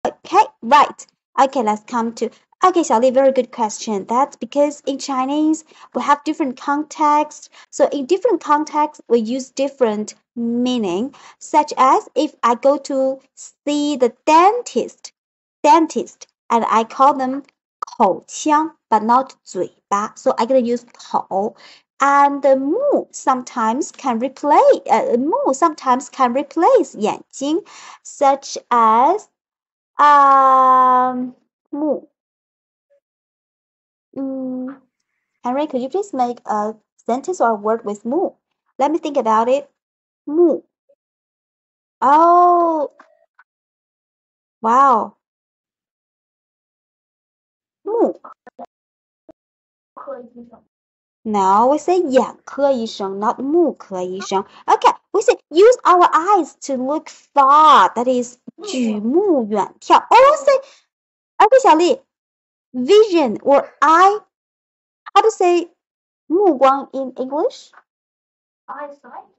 Okay, right. Okay, let's come to. Okay, Xiaoli, very good question. That's because in Chinese we have different contexts. So in different contexts we use different meaning, such as if I go to see the dentist, and I call them 口腔, but not 嘴巴. So I'm gonna use 口. And the 目 sometimes can replace 目 sometimes can replace 眼睛, such as Mu. Henry, could you please make a sentence or a word with mu? Let me think about it. Mu. Oh, wow. Mu. No, we say 眼科医生, not 目科医生. Okay, we say use our eyes to look far. That is 举目远眺. Oh, say, okay, 小丽, vision or eye. How to say 目光 in English?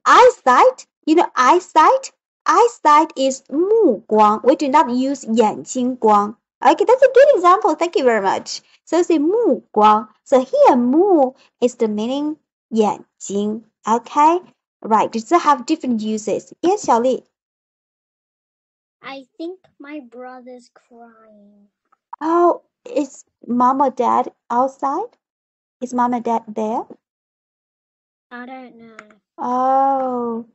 Eyesight. You know eyesight? Eyesight is 目光. We do not use 眼睛光. Okay, that's a good example. Thank you very much. So say 目光. So here 目 is the meaning 眼睛. Okay? Right. Does it have different uses? Yes, 小丽. I think my brother's crying. Oh, is mom or dad outside? Is mom and dad there? I don't know. Oh.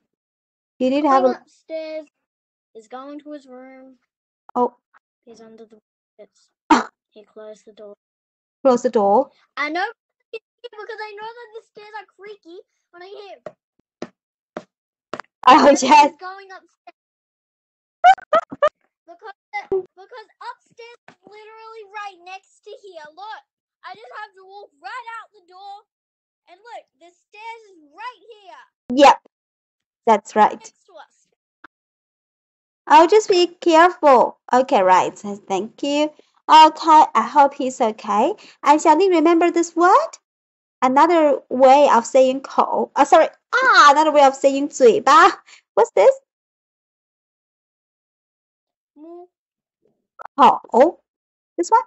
You need to have Going a upstairs. He's going to his room. oh. He's under the blankets. He closed the door. Close the door. I know because I know that the stairs are creaky when I hear. Oh yes. He's going upstairs. because upstairs is literally right next to here. Look, I just have to walk right out the door, and look, the stairs is right here. Yep. That's right. Next to us. I'll just be careful. Okay, right. Thank you. Okay, I hope he's okay. And Xiaoling, remember this word? Another way of saying 口. Sorry. Another way of saying 嘴巴. What's this? 口. This one?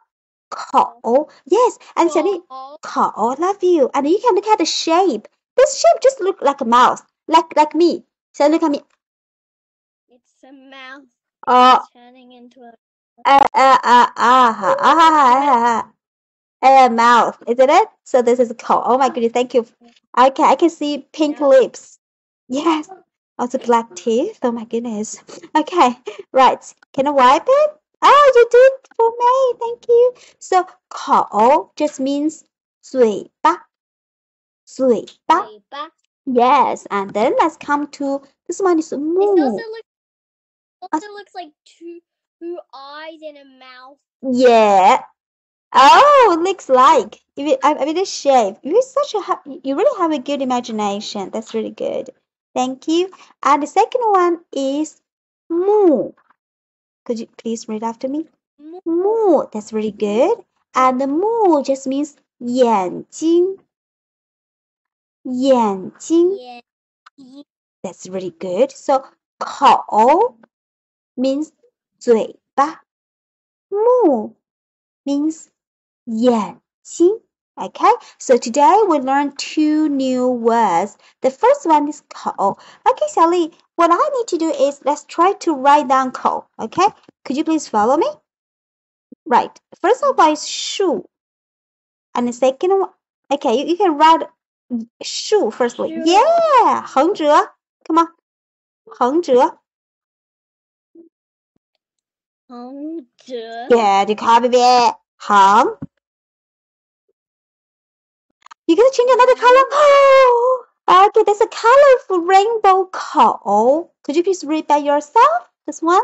口. Yes. And Xiaoling, 口. Love you. And you can look at the shape. This shape just look like a mouth. Like me. So look at me. It's a mouth. It's turning into a mouth, isn't it? So this is cold. Oh my goodness, thank you. Okay, I can see pink lips. Yes. Also black teeth. Oh my goodness. Okay, right. Can I wipe it? Oh, you did for me. Thank you. So 口 just means 嘴巴. Yes, and then let's come to this one is 目. It also looks like two eyes and a mouth. Yeah. Oh, looks like. I mean, the shape. You really have a good imagination. That's really good. Thank you. And the second one is mu. Could you please read after me? Mu. That's really good. And the mu just means 眼睛. That's really good. So 口 means 嘴巴. Mu means 眼睛. Okay, so today we learned two new words. The first one is 口. Okay, Sally, what I need to do is let's try to write down 口. Okay, could you please follow me? Right, first of all is 树. And the second one, okay, you can write 树firstly. Yeah, 横折. Come on, 横折. Yeah, you copy it. 横. You're gonna change another color? Oh, okay, there's a colorful rainbow coal. Could you please read that yourself? This one?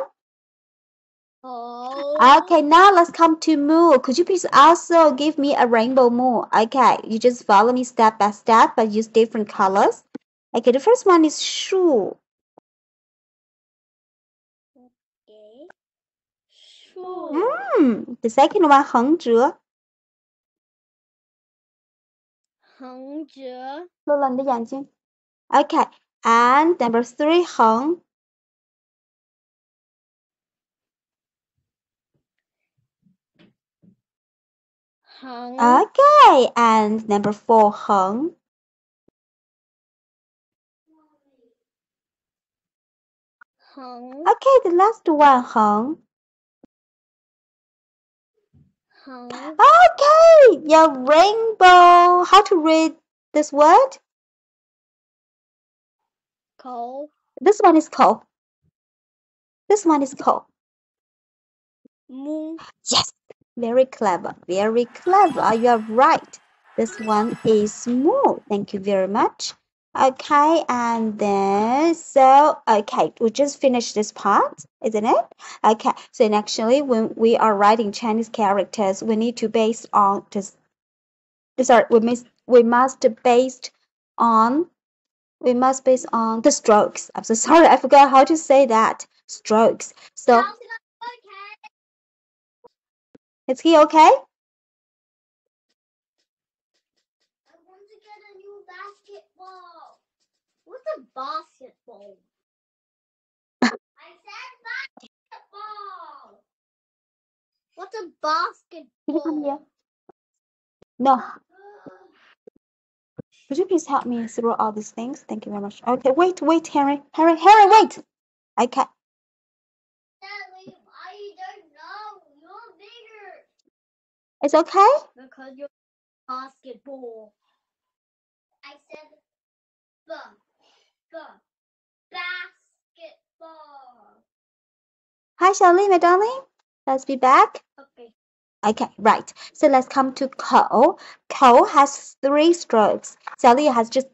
Okay, now let's come to mu. Could you please also give me a rainbow mu? Okay, you just follow me step by step, but use different colors. Okay, the first one is 树. Okay. The second one 横折. 横折. 露了你的眼睛. Okay, and number 3 横. Okay, and number 4, 横. Okay, the last one, 横. Okay, your rainbow. How to read this word? Coal. This one is coal. This one is coal. Moon. Yes, very clever. Very clever. You are right. This one is moon. Thank you very much. Okay, and then okay, we just finished this part, isn't it? Okay, so actually when we are writing Chinese characters, we need to base on this. Sorry, we must base on the strokes. I'm so sorry, I forgot how to say that. Strokes. So is he okay? I want to get a new basketball. What's a basketball? I said basketball. What's a basketball? No. Could you please help me through all these things? Thank you very much. Okay, wait, Harry. Harry, wait. Okay. Sadly, I don't know. You're bigger. It's okay? Because you're basketball. I said basketball. Hi, Shirley, my darling. Let's be back. Okay. Okay, right. So let's come to Ko. Ko has 3 strokes. Xiaoli has just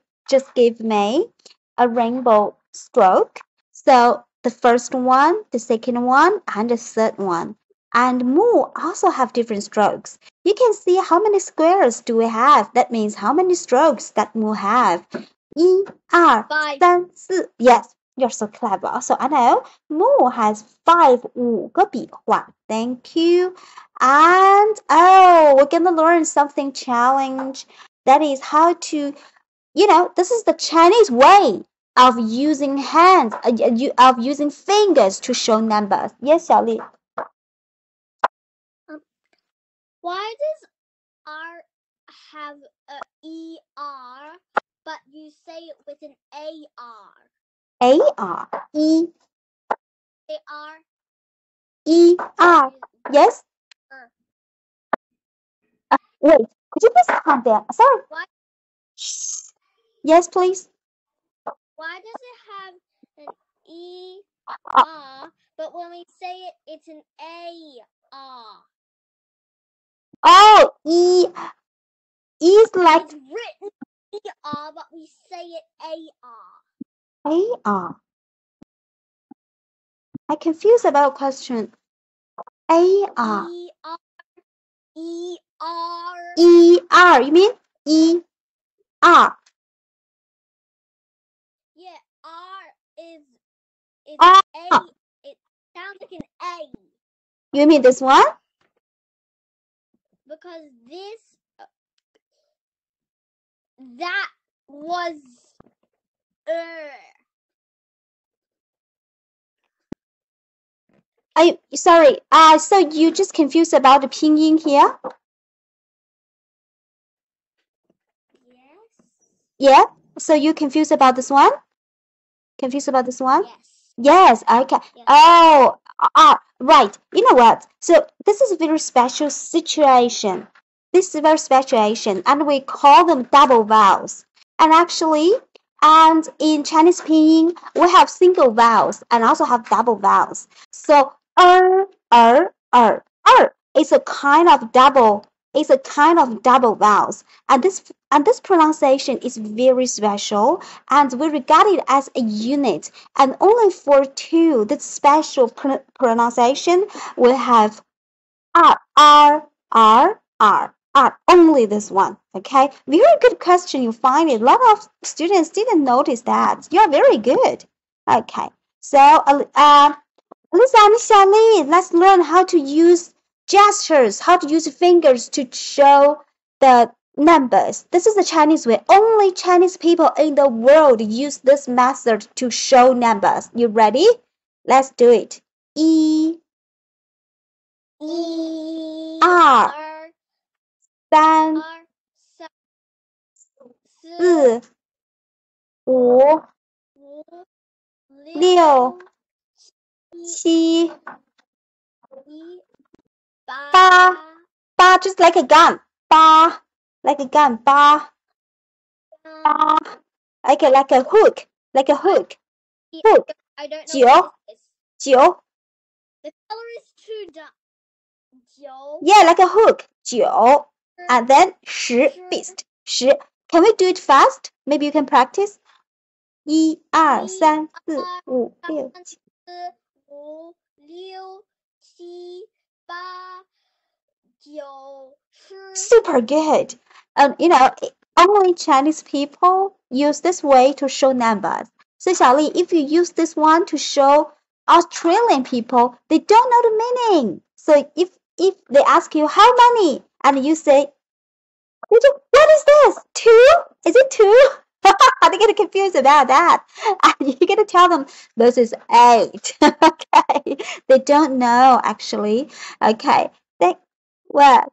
give me a rainbow stroke. So the first one, the second one, and the third one. And Mu also have different strokes. You can see how many squares do we have. That means how many strokes that Mu have. 1, 2, 3, 4. Yes, you're so clever. So I know Mu has 5个笔画. Thank you. And we're gonna learn something challenge. That is how to, this is the Chinese way of using hands, of using fingers to show numbers. Yes, Xiaoli. Why does R have a ER, but you say it with an AR? AR. AR. ER. Yes? Wait, could you please calm down? Sorry. What? Shh. Yes, please. Why does it have an ER, but when we say it, it's an AR? Oh, E is like It's written ER, but we say it AR. AR. I'm confused about question. AR. ER. You mean ER? Yeah, R is R. A. It sounds like an A. You mean this one? Because that was Sorry. So you just confused about the pinyin here? Yes. Yeah. So you confused about this one? Confused about this one? Yes. Yes. Okay. Yes. Oh. Right. You know what? So this is a very special situation. This is a very special situation, and we call them double vowels. And actually, and in Chinese pinyin, we have single vowels and also have double vowels. So is a kind of double. It's a kind of double vowels, and this pronunciation is very special, and we regard it as a unit. And only for 2, this special pronunciation will have R. Only this one. Okay, very good question. You find it. A lot of students didn't notice that. You're very good. Okay, so Lisa and Xiaoli, let's learn how to use gestures, how to use fingers to show the numbers. This is the Chinese way. Only Chinese people in the world use this method to show numbers. You ready? Let's do it. R. 三、二、三、四、五、五、六、七、七、一、八。八、八 just like a gun. 八 like a gun. 八八 like a hook. Like a hook. Hook. I don't know 九 what this is. 九 The color is too dark. 九 Yeah, like a hook. 九 and then 十 beast. 十 Can we do it fast? Maybe you can practice. 一二三四五六七四五六七八九十 Super good. You know, only Chinese people use this way to show numbers. So, Xiaoli, if you use this one to show Australian people, they don't know the meaning. So, if they ask you how many, and you say, what is this? Two? Is it two? They get confused about that. And you're gonna tell them this is eight. Okay, they don't know actually. Okay, well.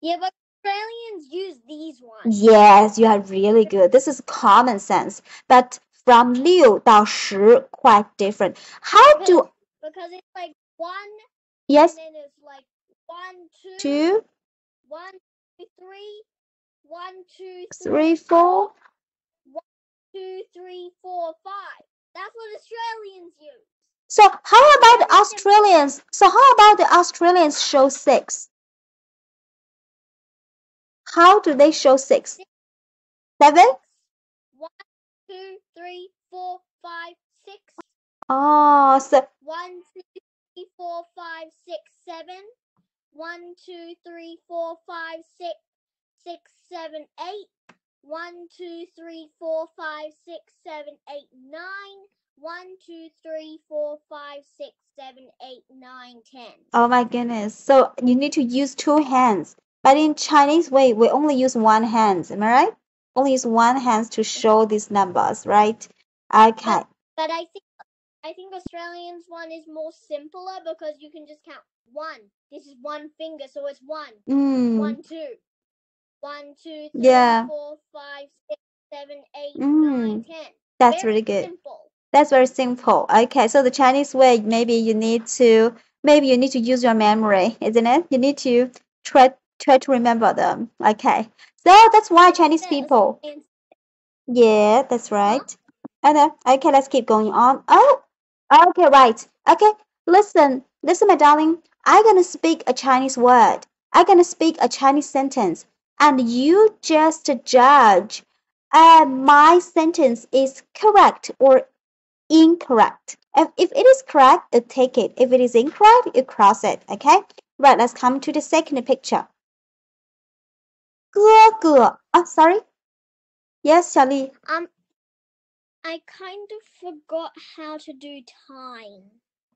Yeah, but Australians use these ones. Yes, you are really good. This is common sense. But from 六到十 quite different. How do Because it's like one Yes, and then it's like one, two, two, one, two, three, one, two, three, four? two, three, four, five. That's what Australians use. So how about the Australians? So how about the Australians show six? How do they show six? Seven? One, two, three, four, five, six. Oh, so One, two, three, four, five, six, seven. One, two, three, four, five, six, seven, eight. One, two, three, four, five, six, seven, eight, nine. One, two, three, four, five, six, seven, eight, nine, 10. oh my goodness. So you need to use two hands. But in Chinese way, we only use one hand. Am I right? Only use one hand to show these numbers, right? Okay. But I think Australians one is more simpler because you can just count one. This is one finger, so it's one. One, two. One, two, three, Yeah. 4, 5, 6, 7, 8, 9, 10. That's Very really good. simple. That's very simple. Okay, so the Chinese way, maybe you need to use your memory, isn't it? You need to try to remember them. Okay. So that's why Chinese people. Yeah, that's right. Okay, let's keep going on. Oh, okay, right. Okay, listen, my darling. I'm gonna speak a Chinese word. I'm gonna speak a Chinese sentence, and you just judge. My sentence is correct or incorrect. If it is correct, you take it. If it is incorrect, you cross it. Okay? Right, let's come to the second picture. 哥哥. Sorry. Yes, 小丽. I kind of forgot how to do time.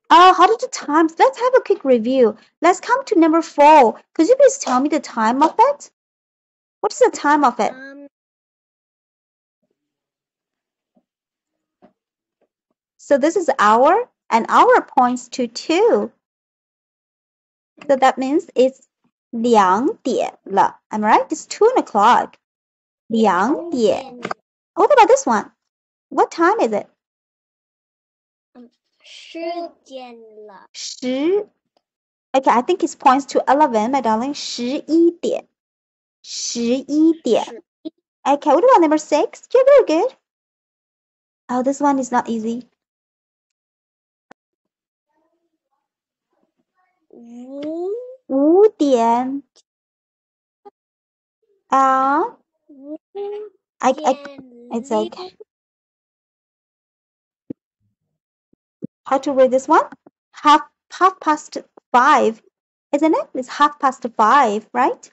Oh, how to do times? Let's have a quick review. Let's come to number 4. Could you please tell me the time of it? What is the time of it? So this is hour, and hour points to 2. So that means it's 2点了. Am I right? It's 2 o'clock. 2点. What about this one? What time is it? 10点了. 10. Okay, I think it points to 11, my darling. 11点. 11点. Okay, what about number 6? You're very good. Oh, this one is not easy. 5点. It's okay. How to read this one? Half past 5, isn't it? It's 5:30, right?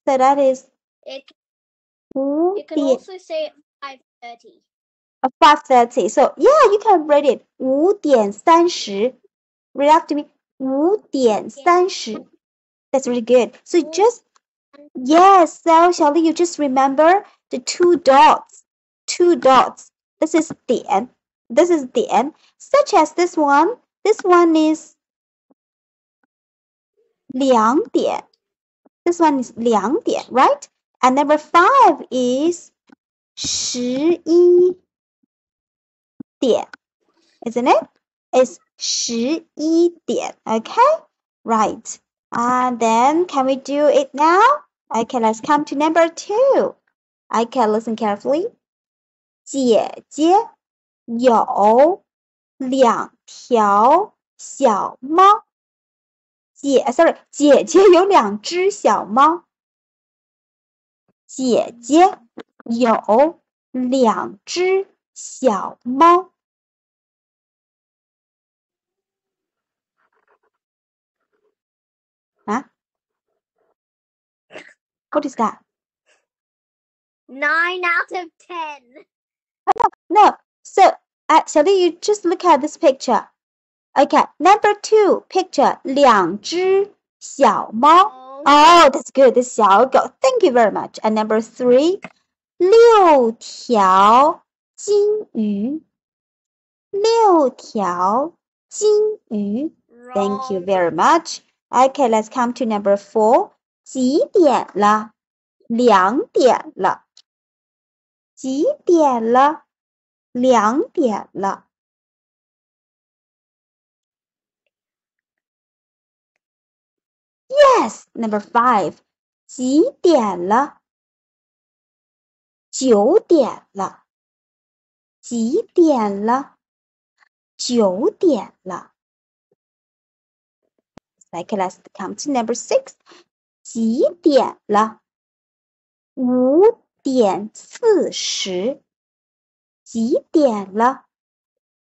So that is. You can also say 5:30. 5:30. So yeah, you can read it. 5:30. Read after me. 5:30. That's really good. So just yes. So Xiaoli, you just remember the 2 dots. 2 dots. This is 点. This is 点. Such as this one. This one is 2点. This one is 2点, right? And number 5 is 11点, isn't it? It's 11点, okay? Right. And then can we do it now? Okay, let's come to number 2. Okay, listen carefully. 姐姐有2条小猫。姐姐有2只小猫。姐姐有2只小猫。啊 What is that? 9 out of 10. No. So, 小丽, you just look at this picture. Okay, number 2 picture, 2只小猫。Oh, that's good. This 小狗. Thank you very much. And number 3, 6条金鱼。6条金鱼。Thank you very much. Okay, let's come to number 4. 几点了？2点了。几点了？2点了。Yes, number 5. 几点了？9点了。几点了？9点了。Okay, let's come to number 6. 几点了？5点40。几点了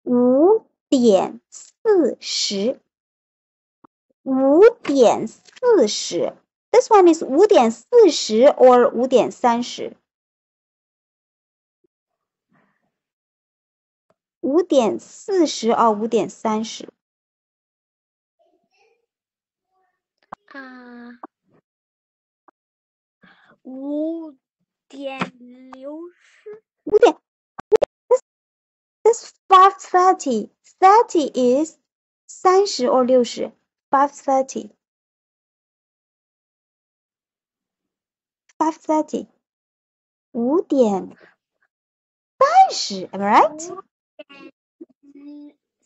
？5点40。5点40。This one is 5点40 or 5点30。5点40 or 5点30。5点60。5点。This 5:30. 30 is 30 or 60. 5:30. 5:30. 5点30. Am I right?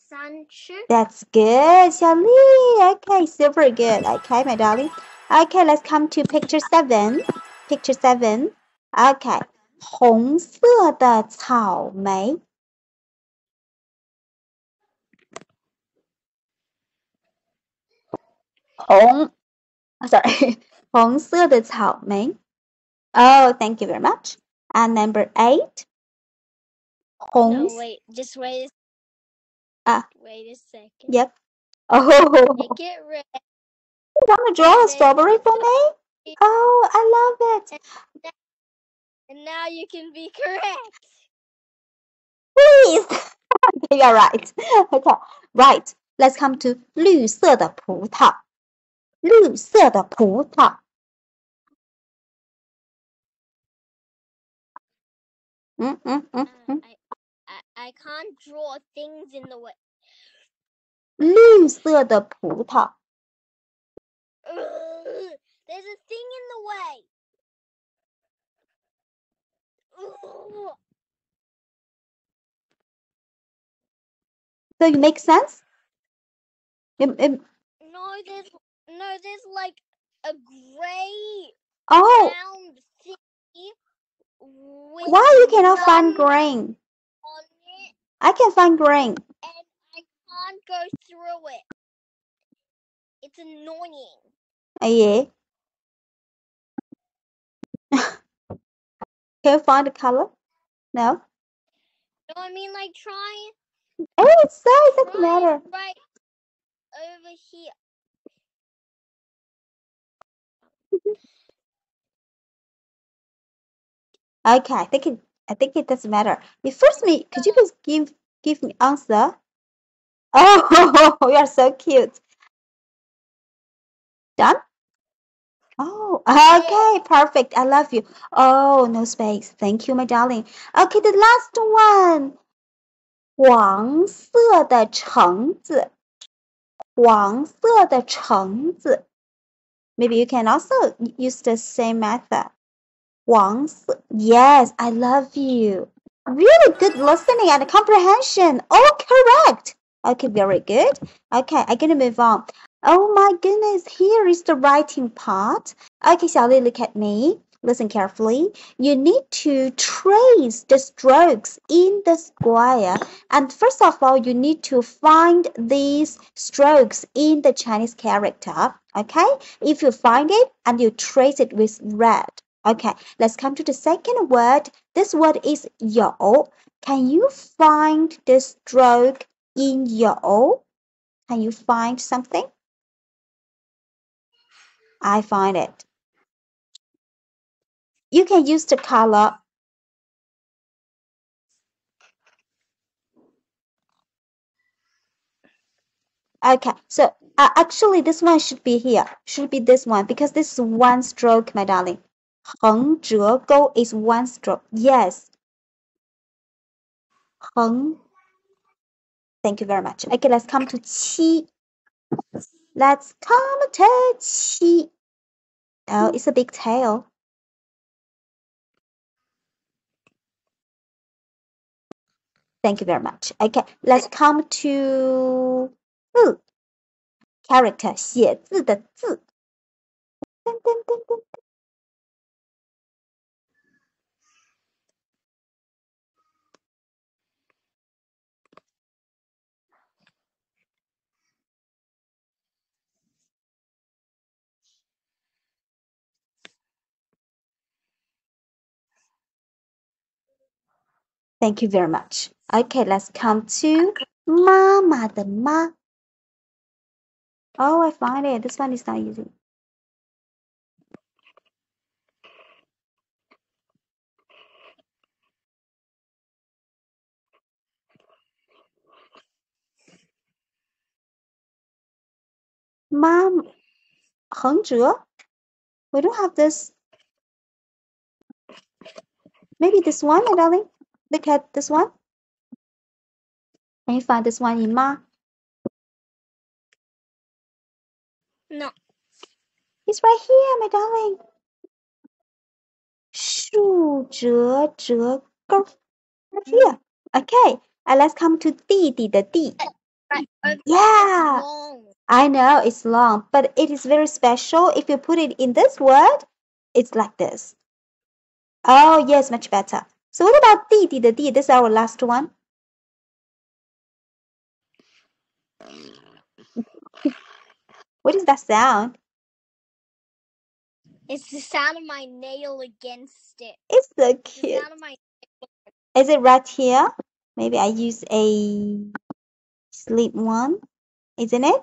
30. That's good, 小丽. Okay, super good. Okay, my darling. Okay, let's come to picture 7. Picture 7. Okay, 红色的草莓。Sorry. 红色的草莓。Oh, thank you very much. And number 8. No, wait, just wait. Wait a second. Yep. Oh. Make it red. You want to draw a strawberry for me? Oh, I love it. And now you can be correct. Please. Okay, you're right. Okay, right. Let's come to 绿色的葡萄。绿色的葡萄。I can't draw things in the way. 绿色的葡萄。There's a thing in the way. So it makes sense? No, there's like a gray round thingy. Why you cannot find green? On it, I can find green. and I can't go through it. It's annoying. Yeah. Can you find the color? No? No, I mean like try. Oh, it's so, it doesn't matter. Right over here. Okay, I think it doesn't matter. First, could you please give me answer? Oh, you are so cute. Done? Oh, okay, perfect. I love you. Oh, no space. Thank you, my darling. Okay, the last one. 黄色的橙子。黄色的橙子。Maybe you can also use the same method. 王色. Yes, I love you. Really good listening and comprehension. All correct. Okay, very good. Okay, I'm gonna move on. Oh my goodness, here is the writing part. Okay, Xiaoli, look at me. Listen carefully. You need to trace the strokes in the square. And first of all, you need to find these strokes in the Chinese character. Okay? If you find it and you trace it with red. Okay, let's come to the second word. This word is 有. Can you find the stroke in 有? Can you find something? I find it. You can use the color. Okay, so actually this one should be here. Should be this one because this is one stroke, my darling. 横折钩 is one stroke. Yes. 横. Thank you very much. Okay, let's come to 七. Let's come to 七. Oh, it's a big tail. Thank you very much. Okay, let's come to 字 character 写字的字。噔噔噔噔。Thank you very much. Okay, let's come to 妈妈的妈。Oh, I find it. This one is not easy. Mom, 横折? We don't have this. Maybe this one, my darling. Look at this one. Can you find this one in Ma? No. It's right here, my darling. 竖折折钩. Right here. Okay, and let's come to 弟弟的弟. Right. Yeah. I know it's long, but it is very special. If you put it in this word, it's like this. Oh, yes, much better. So what about 弟弟的弟? This is our last one. What is that sound? It's the sound of my nail against it. It's so The cute. sound of my Is it right here? Maybe I use a sleep one, isn't it?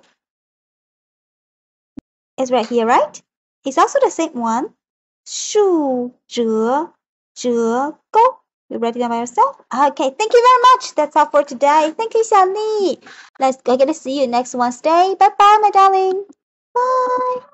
It's right here, right? It's also the same one. 竖折折钩. You write it down by yourself? Okay, thank you very much. That's all for today. Thank you, Xiaoli. I'm gonna see you next Wednesday. Bye bye, my darling. Bye.